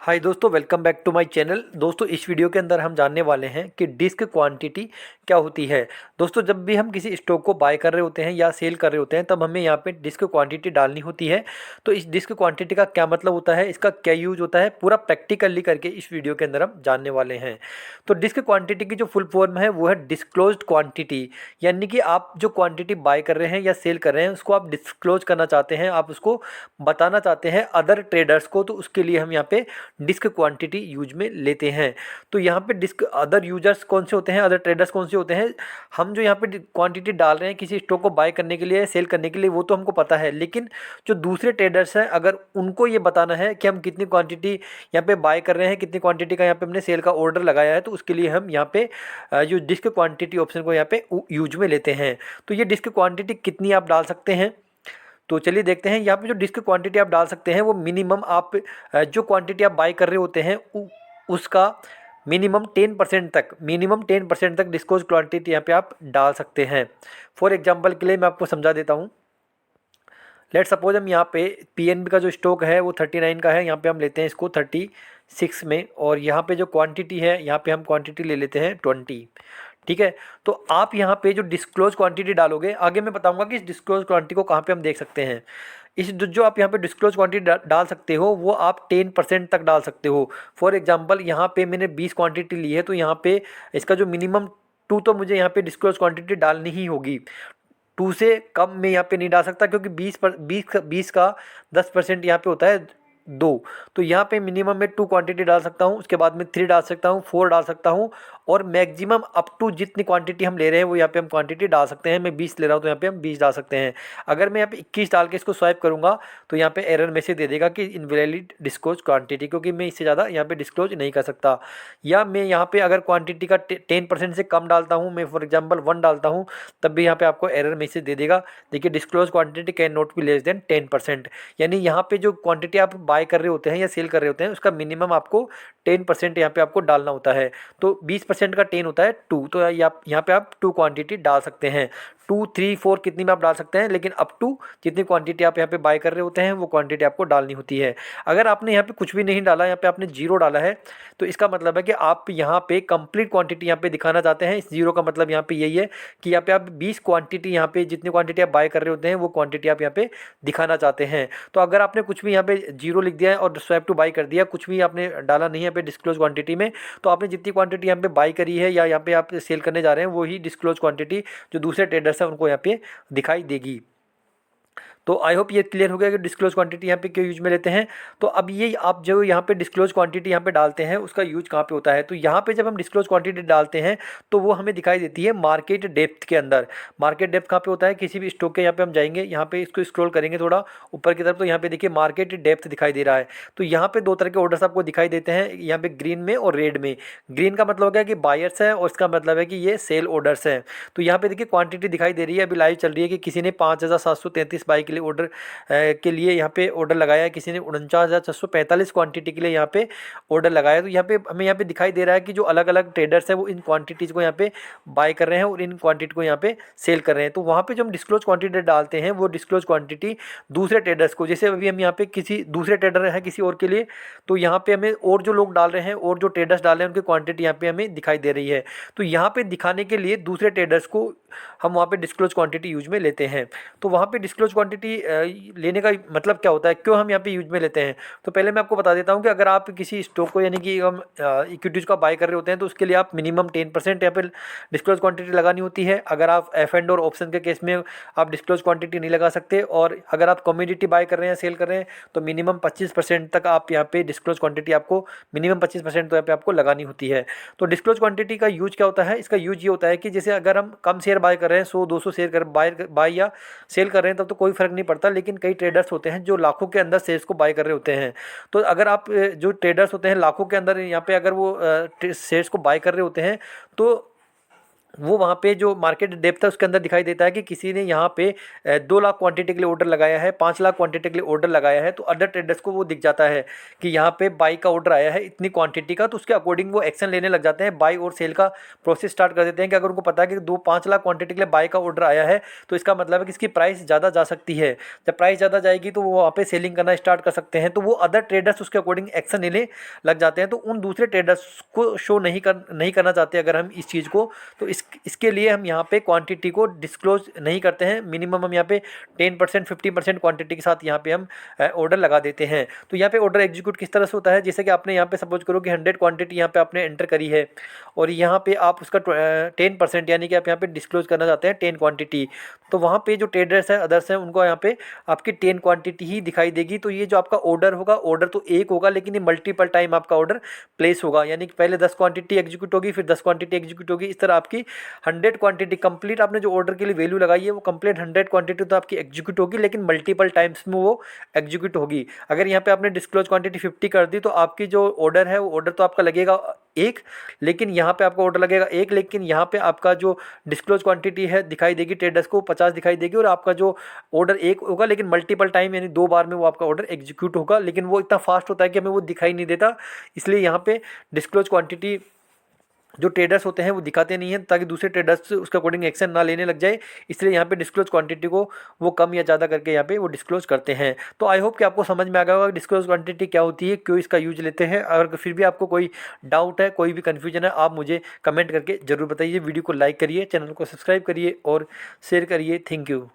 हाय दोस्तों, welcome back to my channel. दोस्तों, इस वीडियो के अंदर हम जानने वाले हैं कि डिस्क क्वांटिटी क्या होती है। दोस्तों, जब भी हम किसी स्टॉक को बाय कर रहे होते हैं या सेल कर रहे होते हैं, तब हमें यहाँ पे डिस्क क्वांटिटी डालनी होती है। तो इस डिस्क क्वांटिटी का क्या मतलब होता है, इसका क्या यूज होता है, पूरा प्रैक्टिकली करके इस वीडियो के अंदर हम जानने वाले हैं। तो डिस्क क्वांटिटी की जो फुल फॉर्म है वो है डिस्क्लोज्ड क्वांटिटी। यानी कि आप जो क्वांटिटी बाय कर रहे हैं या सेल कर रहे हैं उसको आप डिस्क्लोज करना चाहते हैं, आप उसको बताना चाहते हैं अदर ट्रेडर्स को, तो उसके लिए हम यहाँ पे डिस्क क्वांटिटी यूज में लेते हैं। तो यहाँ पे डिस्क अदर यूजर्स कौन से होते हैं, अदर ट्रेडर्स कौन से होते हैं, हम जो यहाँ पे क्वांटिटी डाल रहे हैं किसी स्टॉक को बाय करने के लिए, सेल करने के लिए, वो तो हमको पता है। लेकिन जो दूसरे ट्रेडर्स हैं, अगर उनको ये बताना है कि हम कितनी क्वांटिटी यहाँ पे बाय कर रहे हैं, कितनी क्वांटिटी का यहाँ पे हमने सेल का ऑर्डर लगाया है, तो उसके लिए हम यहाँ पे जो डिस्क क्वांटिटी ऑप्शन को यहाँ पे यूज में लेते हैं। तो ये डिस्क क्वांटिटी कितनी आप डाल सकते हैं, तो चलिए देखते हैं। यहाँ पे जो डिस्क क्वांटिटी आप डाल सकते हैं वो मिनिमम आप जो क्वांटिटी आप बाई कर रहे होते हैं उसका मिनिमम 10% तक डिस्क्लोज क्वांटिटी यहाँ पे आप डाल सकते हैं। फॉर एग्जांपल के लिए मैं आपको समझा देता हूँ। लेट सपोज हम यहाँ पे पीएनबी का जो स्टॉक है वो 39 का है, यहाँ पे हम लेते हैं इसको 36 में, और यहाँ पे जो क्वांटिटी है यहाँ पे हम क्वांटिटी ले लेते हैं 20। ठीक है। तो आप यहाँ पे जो डिस्क्लोज क्वांटिटी डालोगे, आगे मैं बताऊंगा कि इस डिस्क्लोज क्वांटिटी को कहाँ पे हम देख सकते हैं। इस जो आप यहाँ पे डिस्क्लोज क्वांटिटी डाल सकते हो वो आप 10% तक डाल सकते हो। फॉर एग्जांपल यहाँ पे मैंने 20 क्वांटिटी ली है, तो यहाँ पे इसका जो मिनिमम 2 तो मुझे यहाँ पे डिस्क्लोज क्वांटिटी डालनी ही होगी। 2 से कम मैं यहाँ पे नहीं डाल सकता, क्योंकि 20 का 10% यहाँ पे होता है 2। तो यहाँ पे मिनिमम मैं 2 क्वांटिटी डाल सकता हूँ, उसके बाद में 3 डाल सकता हूँ, 4 डाल सकता हूँ, और मैक्सिमम अप टू जितनी क्वांटिटी हम ले रहे हैं वो यहाँ पे हम क्वांटिटी डाल सकते हैं। मैं 20 ले रहा हूँ तो यहाँ पे हम 20 डाल सकते हैं। अगर मैं यहाँ पे 21 डाल के इसको स्वाइप करूँगा तो यहाँ पे एरर मैसेज दे देगा कि इनवैलिड डिस्क्लोज क्वांटिटी, क्योंकि मैं इससे ज़्यादा यहाँ पे डिस्क्लोज नहीं कर सकता। या मैं यहाँ पे अगर क्वांटिटी का 10% से कम डालता हूँ, मैं फॉर एग्जाम्पल 1 डालता हूँ, तब भी यहाँ पे आपको एरर मैसेज दे देगा। देखिए, disclose quantity can not be less than 10%। यानी यहाँ पे जो क्वांटिटी आप बाय कर रहे होते हैं या सेल कर रहे होते हैं उसका मिनिमम आपको 10% यहाँ पे आपको डालना होता है। तो 20% का 10 होता है 2, तो यहाँ पे आप 2 क्वांटिटी डाल सकते हैं। 2, 3, 4 कितनी में आप डाल सकते हैं, लेकिन अप टू जितनी क्वांटिटी आप यहाँ पे बाय कर रहे होते हैं वो क्वांटिटी आपको डालनी होती है। अगर आपने यहाँ पे कुछ भी नहीं डाला, यहाँ पे आपने 0 डाला है, तो इसका मतलब है कि आप यहाँ पे कंप्लीट क्वांटिटी यहाँ पे दिखाना चाहते हैं। इस 0 का मतलब यहाँ पे यही है कि यहाँ पे आप 20 क्वांटिटी, यहाँ पे जितनी क्वांटिटी आप बाय कर रहे होते हैं वो क्वांटिटी आप यहाँ पे दिखाना चाहते हैं। तो अगर आपने कुछ भी यहाँ पे 0 लिख दिया है और स्वैप टू बाई कर दिया, कुछ भी आपने डाला नहीं है यहाँ पे डिस्क्लोज क्वांटिटी में, तो आपने जितनी क्वांटिटी यहाँ पे बाई करी है या यहाँ पे आप सेल करने जा रहे हैं वही डिस्क्लोज क्वांटिटी जो दूसरे ट्रेडर्स हैं उनको यहाँ पे दिखाई देगी। तो आई होप ये क्लियर हो गया कि डिस्क्लोज क्वांटिटी यहाँ पे क्यों यूज में लेते हैं। तो अब ये आप जो यहाँ पे डिस्क्लोज क्वांटिटी यहाँ पे डालते हैं उसका यूज कहाँ पे होता है, तो यहाँ पे जब हम डिस्क्लोज क्वांटिटी डालते हैं तो वो हमें दिखाई देती है मार्केट डेप्थ के अंदर। मार्केट डेप्थ कहाँ पे होता है, किसी भी स्टॉक के यहाँ पे हम जाएंगे, यहाँ पे इसको स्क्रॉल करेंगे थोड़ा ऊपर की तरफ, तो यहाँ पे देखिए मार्केट डेप्थ दिखाई दे रहा है। तो यहाँ पे 2 तरह के ऑर्डर्स आपको दिखाई देते हैं, यहाँ पे ग्रीन में और रेड में। ग्रीन का मतलब हो गया कि बायर्स है और इसका मतलब है कि ये सेल ऑर्डर्स हैं। तो यहाँ पे देखिए क्वांटिटी दिखाई दे रही है, अभी लाइव चल रही है कि किसी ने 5733 बाई के लिए ऑर्डर के लिए यहाँ पे ऑर्डर लगाया है, किसी ने 49,645 क्वांटिटी के लिए यहाँ पे ऑर्डर लगाया। तो यहाँ पे हमें यहाँ पे दिखाई दे रहा है कि जो अलग अलग ट्रेडर्स हैं वो इन क्वांटिटीज़ को यहाँ पे बाय कर रहे हैं और इन क्वांटिटी को यहाँ पे सेल कर रहे हैं। तो वहाँ पे जो हम डिस्क्लोज क्वांटिटी डालते हैं वो डिस्क्लोज क्वांटिटी दूसरे ट्रेडर्स को, जैसे अभी हम यहाँ पे किसी दूसरे ट्रेडर है किसी और के लिए, तो यहाँ पे हमें और जो लोग डाल रहे हैं और जो ट्रेडर्स डाल रहे हैं उनकी क्वांटिटी यहाँ पे हमें दिखाई दे रही है। तो यहाँ पे दिखाने के लिए दूसरे ट्रेडर्स को हम वहाँ पे डिस्क्लोज क्वांटिटी यूज में लेते हैं। तो वहाँ पे डिस्क्लोज क्वांटिटी लेने का मतलब क्या होता है, क्यों हम यहाँ पे यूज में लेते हैं, तो पहले मैं आपको बता देता हूँ कि अगर आप किसी स्टॉक को यानी कि हम इक्विटीज़ का बाय कर रहे होते हैं तो उसके लिए आप मिनिमम 10% यहाँ पे डिस्क्लोज क्वांटिटी लगानी होती है। अगर आप एफ एंड और ऑप्शन के केस में आप डिस्क्लोज क्वांटिटी नहीं लगा सकते, और अगर आप कमोडिटी बाय कर रहे हैं, सेल कर रहे हैं, तो मिनिमम 25% तक आप यहाँ पे डिस्क्लोज क्वांटिटी आपको मिनिमम 25% तो यहाँ पे आपको लगानी होती है। तो डिस्क्लोज क्वांटिटी का यूज क्या होता है, इसका यूज ये होता है कि जैसे अगर हम कम शेयर बाय कर रहे हैं, 100-200 शेयर कर बाय या सेल कर रहे हैं, तब तो कोई फर्क नहीं पड़ता। लेकिन कई ट्रेडर्स होते हैं जो लाखों के अंदर शेयर्स को बाय कर रहे होते हैं। तो अगर आप जो ट्रेडर्स होते हैं लाखों के अंदर यहाँ पे अगर वो शेयर्स को बाय कर रहे होते हैं, तो वो वहाँ पे जो मार्केट डेप्थ है उसके अंदर दिखाई देता है कि किसी ने यहाँ पे 2 लाख क्वांटिटी के लिए ऑर्डर लगाया है, 5 लाख क्वांटिटी के लिए ऑर्डर लगाया है, तो अदर ट्रेडर्स को वो दिख जाता है कि यहाँ पे बाई का ऑर्डर आया है इतनी क्वांटिटी का, तो उसके अकॉर्डिंग वो एक्शन लेने लग जाते हैं, बाई और सेल का प्रोसेस स्टार्ट कर देते हैं कि अगर उनको पता है कि 5 लाख क्वांटिटी के लिए बाई का ऑर्डर आया है तो इसका मतलब है कि इसकी प्राइस ज़्यादा जा सकती है। जब प्राइस ज़्यादा जाएगी तो वो वहाँ पे सेलिंग करना स्टार्ट कर सकते हैं, तो वो अदर ट्रेडर्स उसके अकॉर्डिंग एक्शन लेने लग जाते हैं। तो उन दूसरे ट्रेडर्स को शो नहीं करना चाहते अगर हम इस चीज़ को, तो इसके लिए हम यहाँ पे क्वांटिटी को डिस्क्लोज नहीं करते हैं। मिनिमम हम यहाँ पे 10% 50% क्वांटिटी के साथ यहाँ पे हम ऑर्डर लगा देते हैं। तो यहाँ पे ऑर्डर एग्जीक्यूट किस तरह से होता है, जैसे कि आपने यहाँ पे सपोज करो कि 100 क्वांटिटी यहाँ पे आपने एंटर करी है और यहाँ पे आप उसका 10% यानी कि आप यहाँ पे डिस्क्लोज करना चाहते हैं 10 क्वांटिटी, तो वहाँ पे जो ट्रेडर्स हैं अदर्स हैं उनको यहाँ पे आपकी 10 क्वांटिटी ही दिखाई देगी। तो ये जो आपका ऑर्डर होगा, ऑर्डर तो एक होगा लेकिन ये मल्टीपल टाइम आपका ऑर्डर प्लेस होगा, यानी कि पहले 10 क्वांटिटी एग्जीक्यूट होगी, फिर 10 क्वांटिटी एग्जीक्यूट होगी, इस तरह आपकी 100 क्वांटिटी कंप्लीट आपने जो ऑर्डर के लिए वैल्यू लगाई है वो कंप्लीट 100 क्वांटिटी तो आपकी एग्जीक्यूट होगी, लेकिन मल्टीपल टाइम्स में वो एग्जीक्यूट होगी। अगर यहाँ पे आपने डिस्क्लोज क्वांटिटी 50 कर दी तो आपकी जो ऑर्डर है वो ऑर्डर तो आपका लगेगा एक, लेकिन यहाँ पे आपका ऑर्डर लगेगा एक, लेकिन यहाँ पे आपका जो डिस्क्लोज क्वांटिटी है दिखाई देगी ट्रेडर्स को 50 दिखाई देगी, और आपका जो ऑर्डर एक होगा लेकिन मल्टीपल टाइम यानी 2 बार में वो आपका ऑर्डर एग्जीक्यूट होगा, लेकिन वो इतना फास्ट होता है कि हमें वो दिखाई नहीं देता। इसलिए यहाँ पे डिस्क्लोज क्वांटिटी जो ट्रेडर्स होते हैं वो दिखाते नहीं हैं ताकि दूसरे ट्रेडर्स उसके अकॉर्डिंग एक्शन ना लेने लग जाए, इसलिए यहाँ पे डिस्क्लोज क्वांटिटी को वो कम या ज़्यादा करके यहाँ पे वो डिस्क्लोज करते हैं। तो आई होप कि आपको समझ में आ गया होगा डिस्क्लोज क्वांटिटी क्या होती है, क्यों इसका यूज लेते हैं। अगर फिर भी आपको कोई डाउट है, कोई भी कन्फ्यूजन है, आप मुझे कमेंट करके जरूर बताइए। वीडियो को लाइक करिए, चैनल को सब्सक्राइब करिए और शेयर करिए। Thank you.